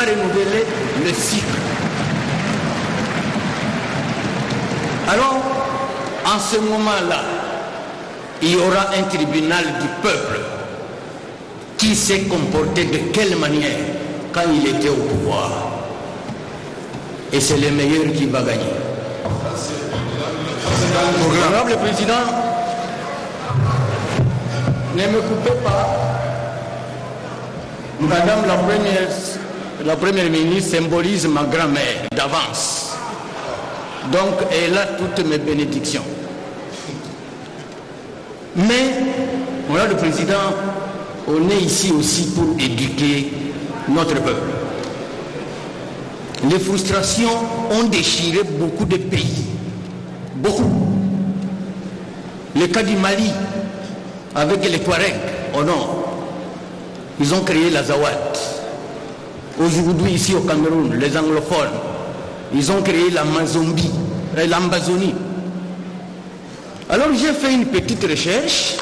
pas renouveler le cycle. Alors, en ce moment-là, il y aura un tribunal du peuple qui s'est comporté de quelle manière quand il était au pouvoir. Et c'est le meilleur qui va gagner. Honorable Président, ne me coupez pas. Madame la Première ministre symbolise ma grand-mère d'avance. Donc elle a toutes mes bénédictions. Mais, voilà le Président, on est ici aussi pour éduquer notre peuple. Les frustrations ont déchiré beaucoup de pays. Beaucoup. Le cas du Mali, avec les Touaregs au nord, ils ont créé l'Azawad. Aujourd'hui, ici au Cameroun, les anglophones, ils ont créé l'Ambazonie. Alors j'ai fait une petite recherche.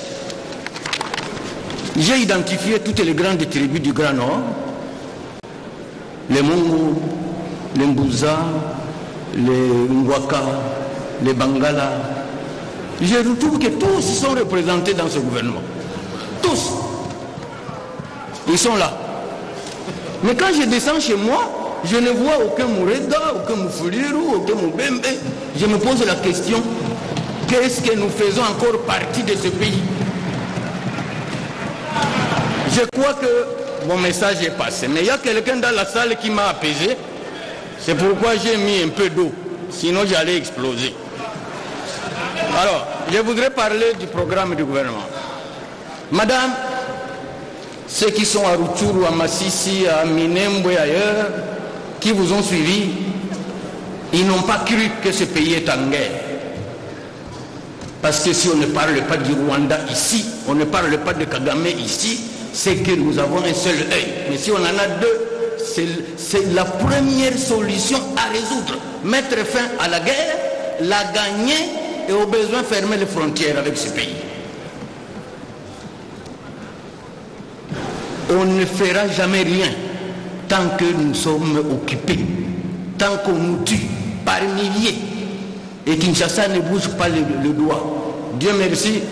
J'ai identifié toutes les grandes tribus du Grand Nord. Les Mongo, les Mbouza, les Ngwaka, les Bangala. Je retrouve que tous sont représentés dans ce gouvernement. Tous. Ils sont là. Mais quand je descends chez moi, je ne vois aucun Moureda, aucun Moufoulirou, aucun Moubembe. Je me pose la question, qu'est-ce que nous faisons encore partie de ce pays? Je crois que mon message est passé. Mais il y a quelqu'un dans la salle qui m'a apaisé. C'est pourquoi j'ai mis un peu d'eau. Sinon j'allais exploser. Alors, je voudrais parler du programme du gouvernement. Madame, ceux qui sont à Rutshuru, à Massissi, à Minembwe et ailleurs, qui vous ont suivi, ils n'ont pas cru que ce pays est en guerre. Parce que si on ne parle pas du Rwanda ici, on ne parle pas de Kagame ici, c'est que nous avons un seul œil. Mais si on en a deux, c'est la première solution à résoudre. Mettre fin à la guerre, la gagner et au besoin fermer les frontières avec ce pays. On ne fera jamais rien tant que nous sommes occupés, tant qu'on nous tue par milliers et Kinshasa ne bouge pas le doigt. Dieu merci,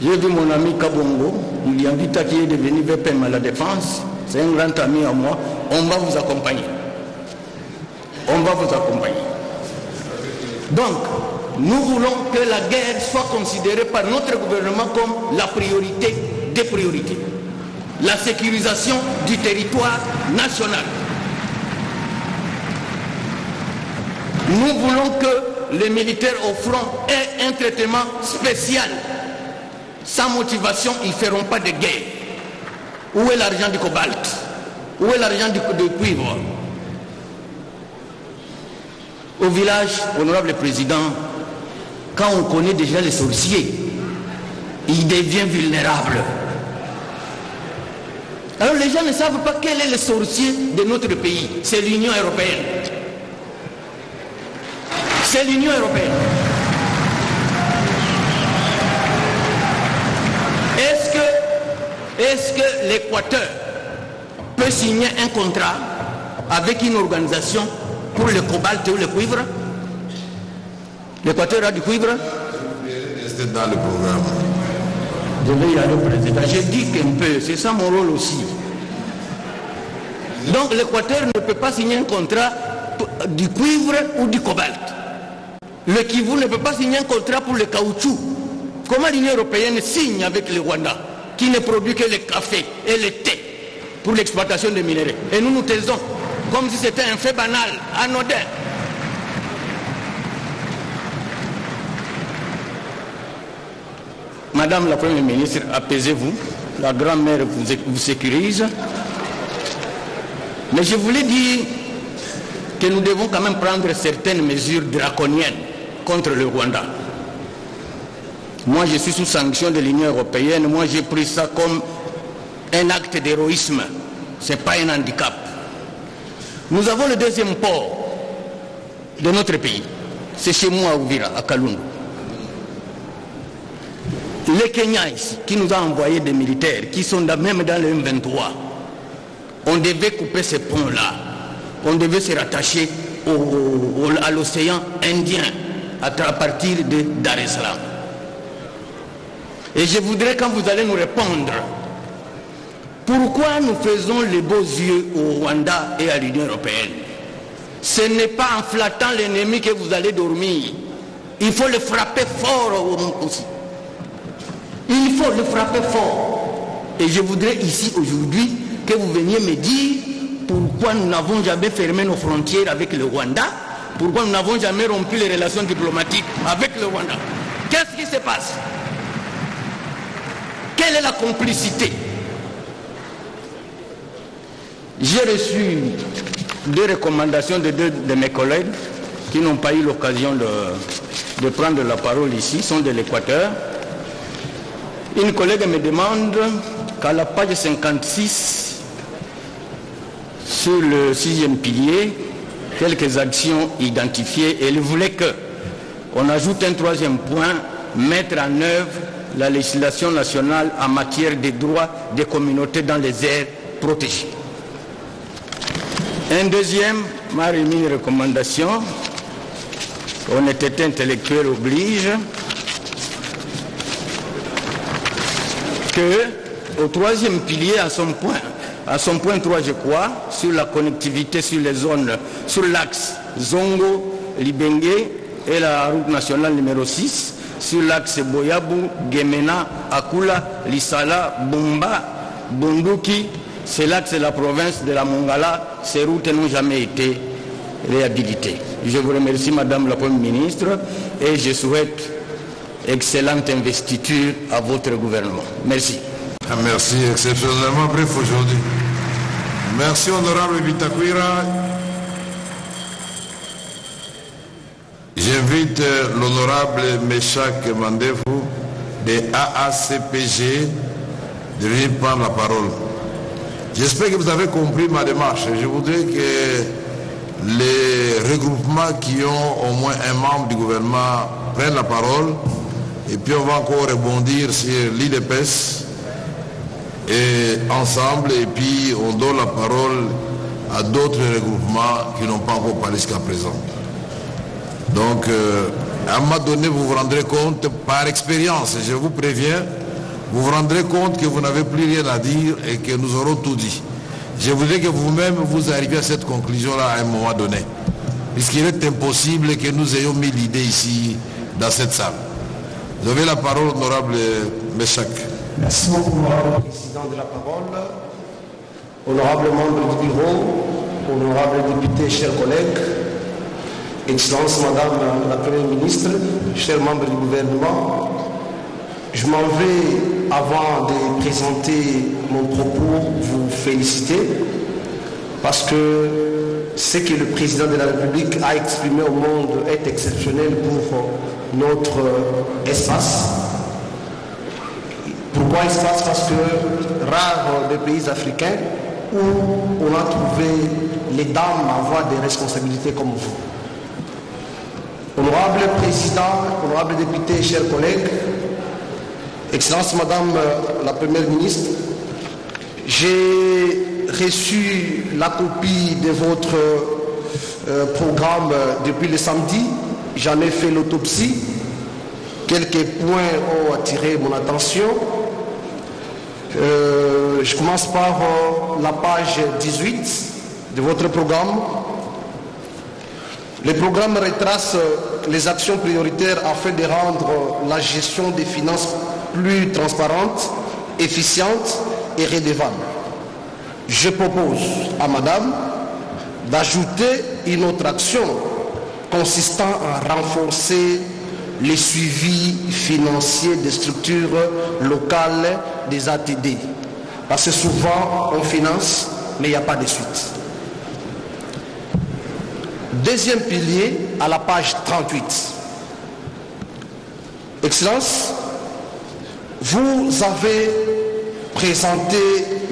j'ai vu mon ami Kabongo, il y a invité qui est devenu VPM à la défense, c'est un grand ami à moi, on va vous accompagner. On va vous accompagner. Donc, nous voulons que la guerre soit considérée par notre gouvernement comme la priorité des priorités. La sécurisation du territoire national. Nous voulons que les militaires au front aient un traitement spécial. Sans motivation, ils ne feront pas de guerre. Où est l'argent du cobalt? Où est l'argent du cuivre? Au village, honorable président, quand on connaît déjà les sorciers, ils deviennent vulnérables. Alors les gens ne savent pas quel est le sorcier de notre pays. C'est l'Union européenne. C'est l'Union européenne. Est-ce que l'Équateur peut signer un contrat avec une organisation pour le cobalt ou le cuivre? L'Équateur a du cuivre? C'est dans le programme. Je vais y aller au président. Je dis qu'un peu, c'est ça mon rôle aussi. Donc l'Équateur ne peut pas signer un contrat du cuivre ou du cobalt. Le Kivu ne peut pas signer un contrat pour le caoutchouc. Comment l'Union européenne signe avec le Rwanda, qui ne produit que le café et le thé pour l'exploitation des minéraux? Et nous nous taisons, comme si c'était un fait banal, anodin. Madame la Première ministre, apaisez-vous. La grand-mère vous sécurise. Mais je voulais dire que nous devons quand même prendre certaines mesures draconiennes contre le Rwanda. Moi, je suis sous sanction de l'Union européenne. Moi, j'ai pris ça comme un acte d'héroïsme. Ce n'est pas un handicap. Nous avons le deuxième port de notre pays. C'est chez moi à Uvira, à Kalundu. Le Kenya ici, qui nous a envoyé des militaires, qui sont même dans le M23, on devait couper ces ponts-là. On devait se rattacher à l'océan Indien à partir de Dar es Salaam. Et je voudrais, quand vous allez nous répondre, pourquoi nous faisons les beaux yeux au Rwanda et à l'Union européenne? Ce n'est pas en flattant l'ennemi que vous allez dormir. Il faut le frapper fort aussi. Il faut le frapper fort. Et je voudrais ici aujourd'hui que vous veniez me dire pourquoi nous n'avons jamais fermé nos frontières avec le Rwanda, pourquoi nous n'avons jamais rompu les relations diplomatiques avec le Rwanda. Qu'est-ce qui se passe? Quelle est la complicité? J'ai reçu 2 recommandations de 2 de mes collègues qui n'ont pas eu l'occasion de prendre la parole ici, sont de l'Équateur. Une collègue me demande qu'à la page 56, sur le 6e pilier, quelques actions identifiées, et elle voulait qu'on ajoute un 3e point, mettre en œuvre la législation nationale en matière des droits des communautés dans les aires protégées. Un 2e m'a remis une recommandation, honnêteté intellectuelle oblige, que au 3e pilier, à son point 3, je crois, sur la connectivité sur les zones, sur l'axe Zongo, Libenge et la route nationale numéro 6, sur l'axe Boyabou, Gemena, Akula, Lissala, Bumba, Bunduki, c'est l'axe de la province de la Mongala. Ces routes n'ont jamais été réhabilitées. Je vous remercie, Madame la Première ministre, et je souhaite excellente investiture à votre gouvernement. Merci. Merci, exceptionnellement bref aujourd'hui. Merci, honorable Bitakwira. J'invite l'honorable Meshak Mandefu de AACPG de venir prendre la parole. J'espère que vous avez compris ma démarche. Je voudrais que les regroupements qui ont au moins un membre du gouvernement prennent la parole et puis on va encore rebondir sur l'IDPS et ensemble, et puis on donne la parole à d'autres regroupements qui n'ont pas encore parlé jusqu'à présent. Donc, à un moment donné, vous vous rendrez compte, par expérience, je vous préviens, vous vous rendrez compte que vous n'avez plus rien à dire et que nous aurons tout dit. Je voudrais que vous-même vous arriviez à cette conclusion-là à un moment donné, puisqu'il est impossible que nous ayons mis l'idée ici, dans cette salle. Vous avez la parole, honorable Meshak. Merci beaucoup, honorable président de la parole, honorable membre du bureau, honorable député, chers collègues, Excellence Madame la Première ministre, chers membres du gouvernement, je m'en vais, avant de présenter mon propos, vous féliciter parce que ce que le président de la République a exprimé au monde est exceptionnel pour notre espace. Pourquoi espace? Parce que rares des pays africains où on a trouvé les dames à avoir des responsabilités comme vous. Honorable président, honorable député, chers collègues, Excellence Madame la Première ministre, j'ai reçu la copie de votre programme depuis le samedi. J'en ai fait l'autopsie. Quelques points ont attiré mon attention. Je commence par la page 18 de votre programme. Le programme retrace les actions prioritaires afin de rendre la gestion des finances plus transparente, efficiente et redevable. Je propose à Madame d'ajouter une autre action consistant à renforcer le suivi financier des structures locales des ATD. Parce que souvent on finance, mais il n'y a pas de suite. Deuxième pilier, à la page 38. Excellence, vous avez présenté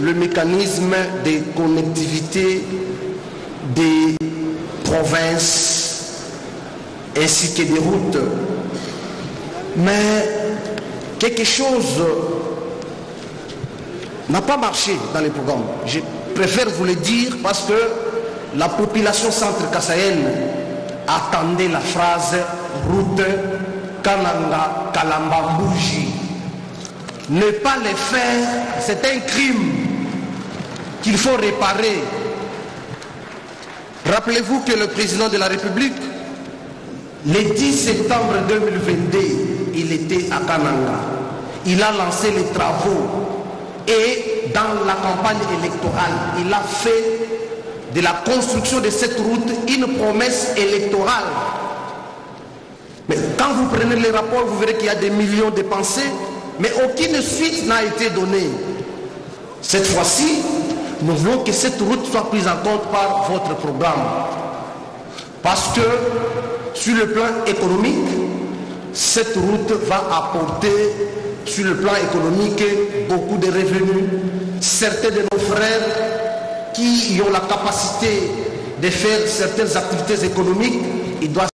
le mécanisme de connectivité des provinces ainsi que des routes. Mais quelque chose n'a pas marché dans les programmes. préfère vous le dire parce que la population centre-kassaïenne attendait la phrase route Kananga Kalambambouji. Ne pas les faire, c'est un crime qu'il faut réparer. Rappelez-vous que le président de la République, le 10 septembre 2022, il était à Kananga. Il a lancé les travaux et dans la campagne électorale, il a fait de la construction de cette route une promesse électorale. Mais quand vous prenez les rapports, vous verrez qu'il y a des millions dépensés, mais aucune suite n'a été donnée. Cette fois-ci, nous voulons que cette route soit prise en compte par votre programme. Parce que sur le plan économique, cette route va apporter sur le plan économique beaucoup de revenus. Certains de nos frères qui ont la capacité de faire certaines activités économiques, ils doivent